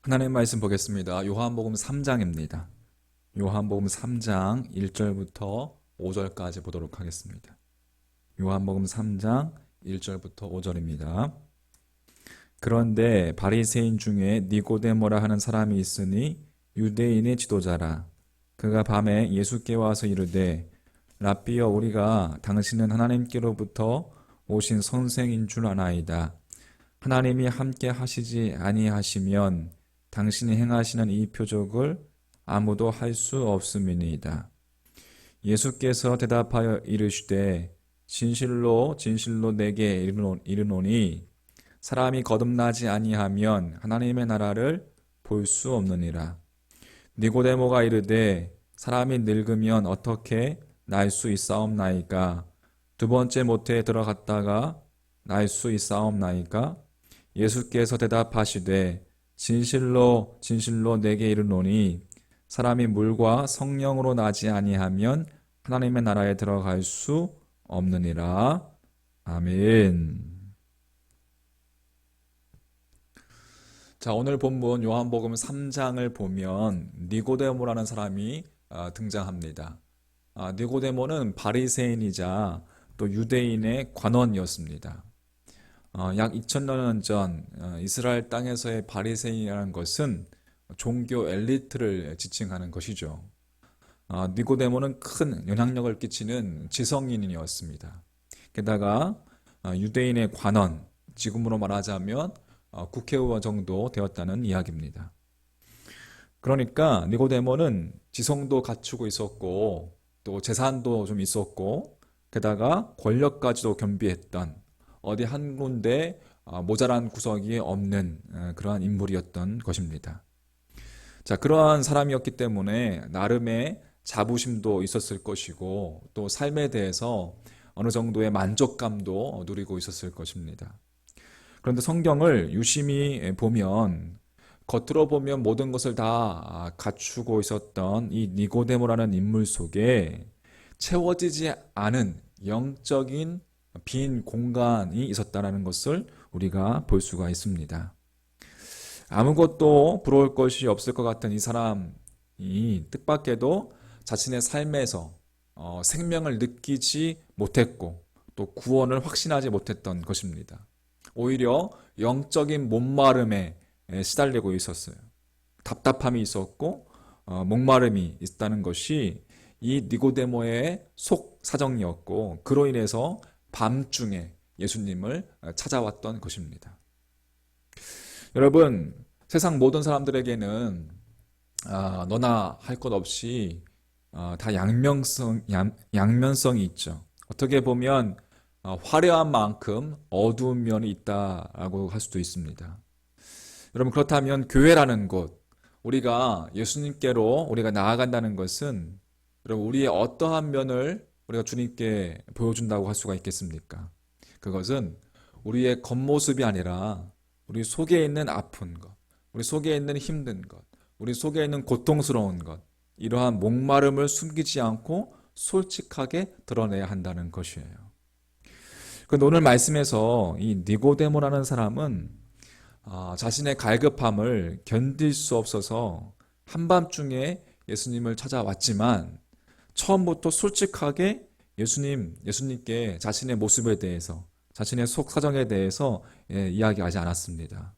하나님 말씀 보겠습니다. 요한복음 3장입니다. 요한복음 3장 1절부터 5절까지 보도록 하겠습니다. 요한복음 3장 1절부터 5절입니다. 그런데 바리새인 중에 니고데모라 하는 사람이 있으니 유대인의 지도자라. 그가 밤에 예수께 와서 이르되 랍비여, 우리가 당신은 하나님께로부터 오신 선생인 줄 아나이다. 하나님이 함께 하시지 아니하시면 당신이 행하시는 이 표적을 아무도 할 수 없음이니이다. 예수께서 대답하여 이르시되 진실로 진실로 내게 이르노니 사람이 거듭나지 아니하면 하나님의 나라를 볼 수 없느니라. 니고데모가 이르되 사람이 늙으면 어떻게 날 수 있사옵나이까? 두 번째 모태에 들어갔다가 날 수 있사옵나이까? 예수께서 대답하시되 진실로 진실로 내게 이르노니 사람이 물과 성령으로 나지 아니하면 하나님의 나라에 들어갈 수 없느니라. 아멘. 자, 오늘 본문 요한복음 3장을 보면 니고데모라는 사람이 등장합니다. 니고데모는 바리새인이자 또 유대인의 관원이었습니다. 약 2000년 전 이스라엘 땅에서의 바리새인이라는 것은 종교 엘리트를 지칭하는 것이죠. 니고데모는 큰 영향력을 끼치는 지성인이었습니다. 게다가 유대인의 관원, 지금으로 말하자면 국회의원 정도 되었다는 이야기입니다. 그러니까 니고데모는 지성도 갖추고 있었고 또 재산도 좀 있었고 게다가 권력까지도 겸비했던 어디 한 군데 모자란 구석이 없는 그러한 인물이었던 것입니다. 자, 그러한 사람이었기 때문에 나름의 자부심도 있었을 것이고 또 삶에 대해서 어느 정도의 만족감도 누리고 있었을 것입니다. 그런데 성경을 유심히 보면 겉으로 보면 모든 것을 다 갖추고 있었던 이 니고데모라는 인물 속에 채워지지 않은 영적인 빈 공간이 있었다는 것을 우리가 볼 수가 있습니다. 아무것도 부러울 것이 없을 것 같은 이 사람이 뜻밖에도 자신의 삶에서 생명을 느끼지 못했고 또 구원을 확신하지 못했던 것입니다. 오히려 영적인 목마름에 시달리고 있었어요. 답답함이 있었고 목마름이 있다는 것이 이 니고데모의 속 사정이었고 그로 인해서 밤중에 예수님을 찾아왔던 것입니다. 여러분, 세상 모든 사람들에게는 너나 할 것 없이 다 양면성이 있죠. 어떻게 보면 화려한 만큼 어두운 면이 있다라고 할 수도 있습니다. 여러분, 그렇다면 교회라는 곳, 우리가 예수님께로 우리가 나아간다는 것은 여러분, 우리의 어떠한 면을 우리가 주님께 보여준다고 할 수가 있겠습니까? 그것은 우리의 겉모습이 아니라 우리 속에 있는 아픈 것, 우리 속에 있는 힘든 것, 우리 속에 있는 고통스러운 것, 이러한 목마름을 숨기지 않고 솔직하게 드러내야 한다는 것이에요. 그런데 오늘 말씀에서 이 니고데모라는 사람은 자신의 갈급함을 견딜 수 없어서 한밤중에 예수님을 찾아왔지만 처음부터 솔직하게 예수님께 자신의 모습에 대해서, 자신의 속 사정에 대해서 이야기하지 않았습니다.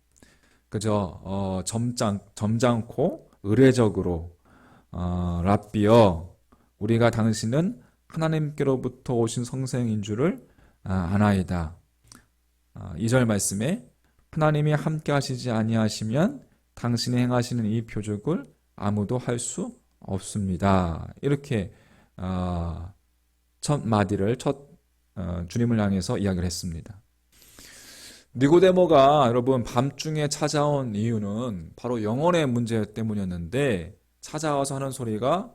그저 점잖고 의례적으로 랍비여, 우리가 당신은 하나님께로부터 오신 성생인 줄을 아나이다. 2절 말씀에 하나님이 함께 하시지 아니하시면 당신이 행하시는 이 표적을 아무도 할 수 없습니다. 이렇게 첫 마디를 주님을 향해서 이야기를 했습니다. 니고데모가 여러분 밤중에 찾아온 이유는 바로 영혼의 문제 때문이었는데 찾아와서 하는 소리가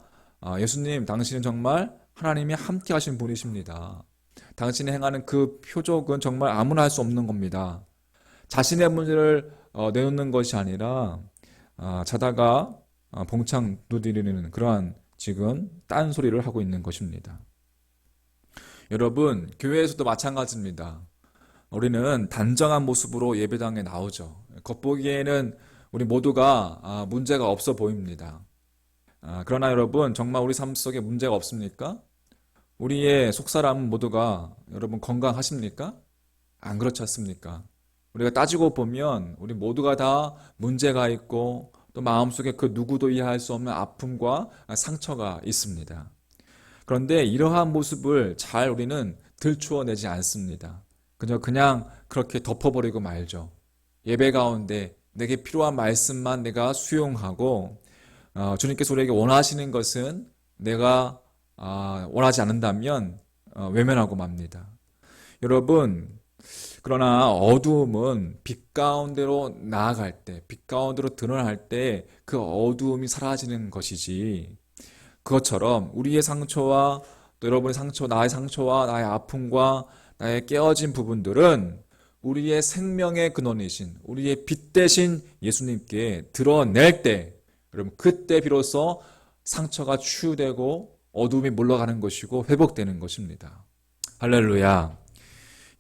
예수님, 당신은 정말 하나님이 함께 하신 분이십니다. 당신이 행하는 그 표적은 정말 아무나 할 수 없는 겁니다. 자신의 문제를 내놓는 것이 아니라 자다가 봉창 두드리는 그러한 지금 딴소리를 하고 있는 것입니다. 여러분, 교회에서도 마찬가지입니다. 우리는 단정한 모습으로 예배당에 나오죠. 겉보기에는 우리 모두가 문제가 없어 보입니다. 그러나 여러분, 정말 우리 삶 속에 문제가 없습니까? 우리의 속사람 모두가 여러분 건강하십니까? 안 그렇지 않습니까? 우리가 따지고 보면 우리 모두가 다 문제가 있고 또 마음속에 그 누구도 이해할 수 없는 아픔과 상처가 있습니다. 그런데 이러한 모습을 잘 우리는 들추어내지 않습니다. 그냥 그렇게 덮어버리고 말죠. 예배 가운데 내게 필요한 말씀만 내가 수용하고 주님께서 우리에게 원하시는 것은 내가 원하지 않는다면 외면하고 맙니다. 여러분, 그러나 어두움은 빛 가운데로 나아갈 때, 빛 가운데로 드러날 때 그 어두움이 사라지는 것이지, 그것처럼 우리의 상처와 또 여러분의 상처, 나의 상처와 나의 아픔과 나의 깨어진 부분들은 우리의 생명의 근원이신, 우리의 빛 대신 예수님께 드러낼 때, 여러분 그때 비로소 상처가 치유되고 어두움이 물러가는 것이고 회복되는 것입니다. 할렐루야.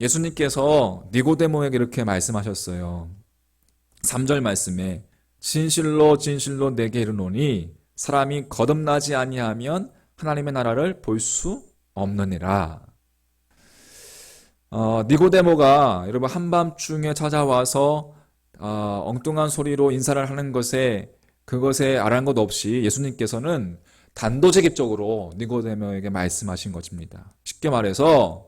예수님께서 니고데모에게 이렇게 말씀하셨어요. 3절 말씀에 진실로 진실로 내게 이르노니 사람이 거듭나지 아니하면 하나님의 나라를 볼 수 없느니라. 니고데모가 여러분 한밤중에 찾아와서 엉뚱한 소리로 인사를 하는 그것에 아랑곳 없이 예수님께서는 단도직입적으로 니고데모에게 말씀하신 것입니다. 쉽게 말해서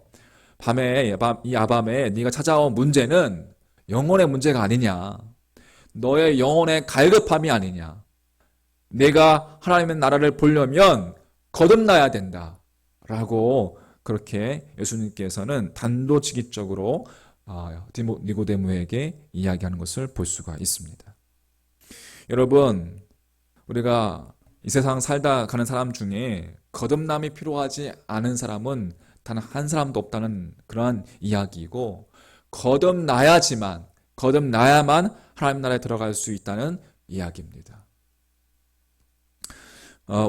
이 야밤에 네가 찾아온 문제는 영혼의 문제가 아니냐. 너의 영혼의 갈급함이 아니냐. 내가 하나님의 나라를 보려면 거듭나야 된다. 라고 그렇게 예수님께서는 단도직입적으로 니고데모에게 이야기하는 것을 볼 수가 있습니다. 여러분, 우리가 이 세상 살다 가는 사람 중에 거듭남이 필요하지 않은 사람은 단 한 사람도 없다는 그러한 이야기이고, 거듭나야만 하나님 나라에 들어갈 수 있다는 이야기입니다.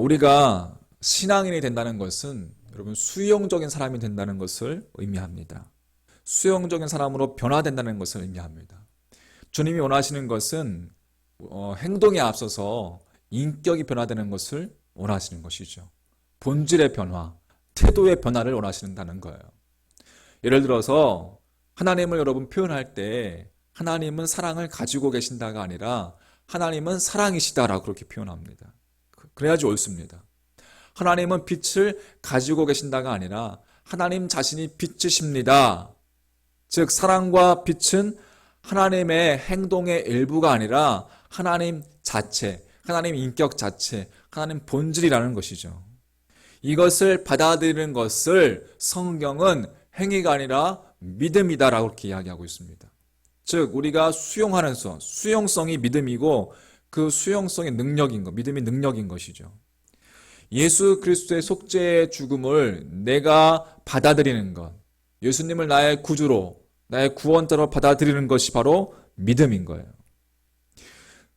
우리가 신앙인이 된다는 것은 여러분 수용적인 사람이 된다는 것을 의미합니다. 수용적인 사람으로 변화된다는 것을 의미합니다. 주님이 원하시는 것은 행동에 앞서서 인격이 변화되는 것을 원하시는 것이죠. 본질의 변화, 태도의 변화를 원하신다는 거예요. 예를 들어서 하나님을 여러분 표현할 때 하나님은 사랑을 가지고 계신다가 아니라 하나님은 사랑이시다라고 그렇게 표현합니다. 그래야지 옳습니다. 하나님은 빛을 가지고 계신다가 아니라 하나님 자신이 빛이십니다. 즉 사랑과 빛은 하나님의 행동의 일부가 아니라 하나님 자체, 하나님 인격 자체, 하나님 본질이라는 것이죠. 이것을 받아들이는 것을 성경은 행위가 아니라 믿음이다라고 이렇게 이야기하고 있습니다. 즉 우리가 수용하는 수용성이 믿음이고 그 수용성이 믿음이 능력인 것이죠. 예수 그리스도의 속죄의 죽음을 내가 받아들이는 것, 예수님을 나의 구주로, 나의 구원자로 받아들이는 것이 바로 믿음인 거예요.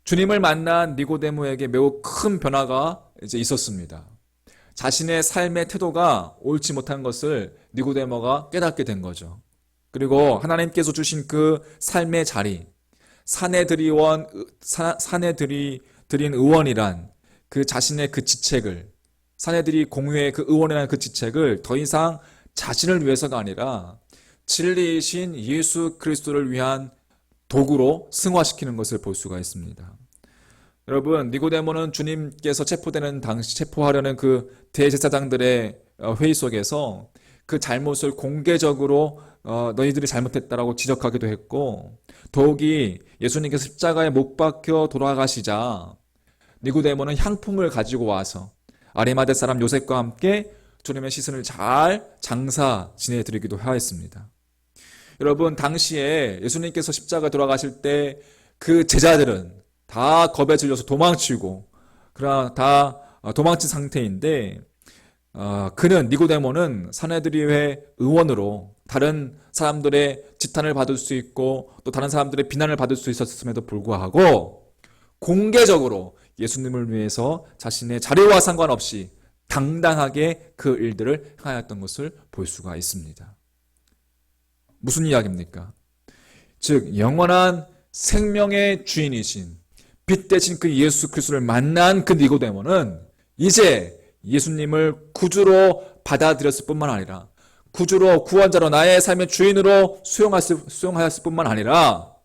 주님을 만난 니고데모에게 매우 큰 변화가 이제 있었습니다. 자신의 삶의 태도가 옳지 못한 것을 니고데모가 깨닫게 된 거죠. 그리고 하나님께서 주신 그 삶의 자리, 산에 드린 의원이란 그 자신의 그 지책을, 사내들이 공유의 그 의원이라는 그 지책을 더 이상 자신을 위해서가 아니라 진리이신 예수 그리스도를 위한 도구로 승화시키는 것을 볼 수가 있습니다. 여러분, 니고데모는 주님께서 체포하려는 그 대제사장들의 회의 속에서 그 잘못을 공개적으로 너희들이 잘못했다라고 지적하기도 했고, 더욱이 예수님께서 십자가에 못 박혀 돌아가시자 니고데모는 향품을 가지고 와서 아리마대 사람 요셉과 함께 주님의 시선을 잘 장사 지내드리기도 하였습니다. 여러분, 당시에 예수님께서 십자가에 돌아가실 때 그 제자들은 다 겁에 질려서 도망치고, 그러나 다 도망친 상태인데, 니고데모는 산헤드린의 의원으로 다른 사람들의 지탄을 받을 수 있고 또 다른 사람들의 비난을 받을 수 있었음에도 불구하고 공개적으로 예수님을 위해서 자신의 자리와 상관없이 당당하게 그 일들을 행하였던 것을 볼 수가 있습니다. 무슨 이야기입니까? 즉 영원한 생명의 주인이신 빛 대신 그 예수 그리스도를 만난 그 니고데모는 이제 예수님을 구주로 받아들였을 뿐만 아니라 구주로 구원자로 나의 삶의 주인으로 수용하였을 뿐만 아니라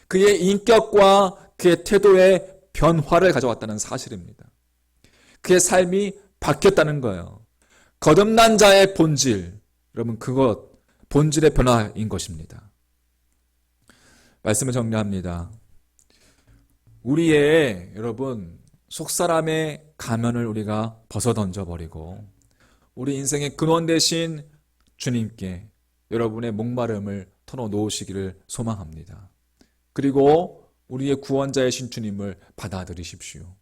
그의 인격과 그의 태도의 변화를 가져왔다는 사실입니다. 그의 삶이 바뀌었다는 거예요. 거듭난 자의 본질, 여러분 그것 본질의 변화인 것입니다. 말씀을 정리합니다. 우리의 여러분 속사람의 가면을 우리가 벗어던져 버리고 우리 인생의 근원 되신 주님께 여러분의 목마름을 털어놓으시기를 소망합니다. 그리고 우리의 구원자이신 주님을 받아들이십시오.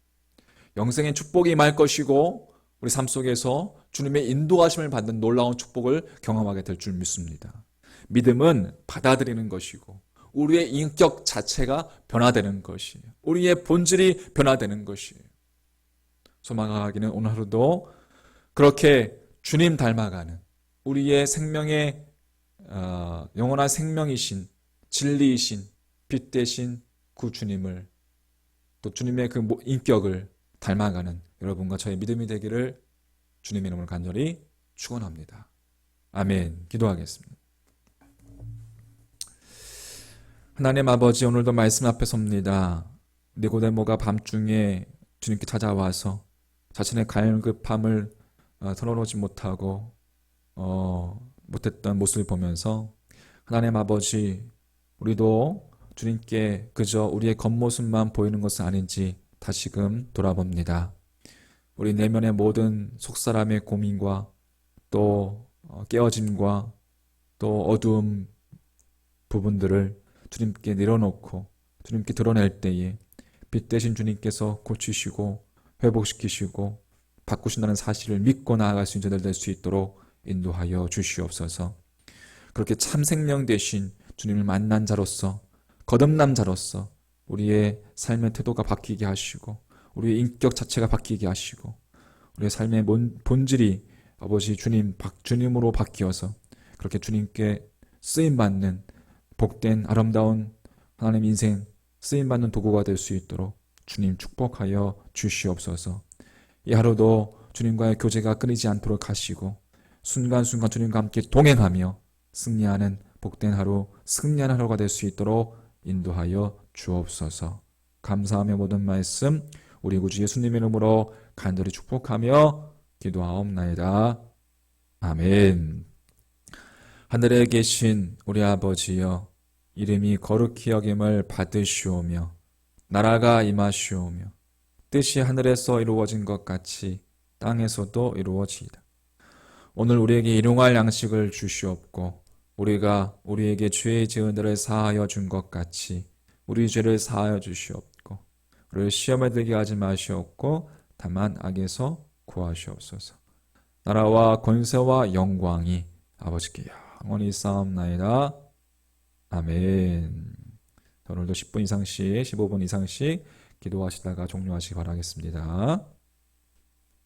영생의 축복이 임할 것이고 우리 삶 속에서 주님의 인도하심을 받는 놀라운 축복을 경험하게 될 줄 믿습니다. 믿음은 받아들이는 것이고 우리의 인격 자체가 변화되는 것이에요. 우리의 본질이 변화되는 것이에요. 소망하기는 오늘 하루도 그렇게 주님 닮아가는 우리의 생명의 영원한 생명이신 진리이신 빛 되신 그 주님을 또 주님의 그 인격을 닮아가는 여러분과 저의 믿음이 되기를 주님의 이름으로 간절히 축원합니다. 아멘. 기도하겠습니다. 하나님 아버지, 오늘도 말씀 앞에 섭니다. 니고데모가 밤중에 주님께 찾아와서 자신의 갈급함을 털어놓지 못하고 못했던 모습을 보면서 하나님 아버지, 우리도 주님께 그저 우리의 겉모습만 보이는 것은 아닌지 다시금 돌아봅니다. 우리 내면의 모든 속사람의 고민과 또 깨어짐과 또 어두운 부분들을 주님께 내려놓고 주님께 드러낼 때에 빛 대신 주님께서 고치시고 회복시키시고 바꾸신다는 사실을 믿고 나아갈 수 있는 자들 될 수 있도록 인도하여 주시옵소서. 그렇게 참 생명 되신 주님을 만난 자로서 거듭난 자로서 우리의 삶의 태도가 바뀌게 하시고 우리의 인격 자체가 바뀌게 하시고 우리의 삶의 본질이 아버지 주님으로 바뀌어서 그렇게 주님께 쓰임받는 복된 아름다운 하나님 인생 쓰임받는 도구가 될 수 있도록 주님 축복하여 주시옵소서. 이 하루도 주님과의 교제가 끊이지 않도록 하시고 순간순간 주님과 함께 동행하며 승리하는 복된 하루, 승리하는 하루가 될 수 있도록 인도하여 주옵소서. 감사하며 모든 말씀 우리 구주 예수님의 이름으로 간절히 축복하며 기도하옵나이다. 아멘. 하늘에 계신 우리 아버지여, 이름이 거룩히 여김을 받으시오며 나라가 임하시오며 뜻이 하늘에서 이루어진 것 같이 땅에서도 이루어지이다. 오늘 우리에게 일용할 양식을 주시옵고 우리가 우리에게 죄의 지은 데를 사하여 준 것 같이 우리 죄를 사하여 주시옵고 우리를 시험에 들게 하지 마시옵고 다만 악에서 구하시옵소서. 나라와 권세와 영광이 아버지께 영원히 쌓옵나이다. 아멘. 오늘도 10분 이상씩 15분 이상씩 기도하시다가 종료하시기 바라겠습니다.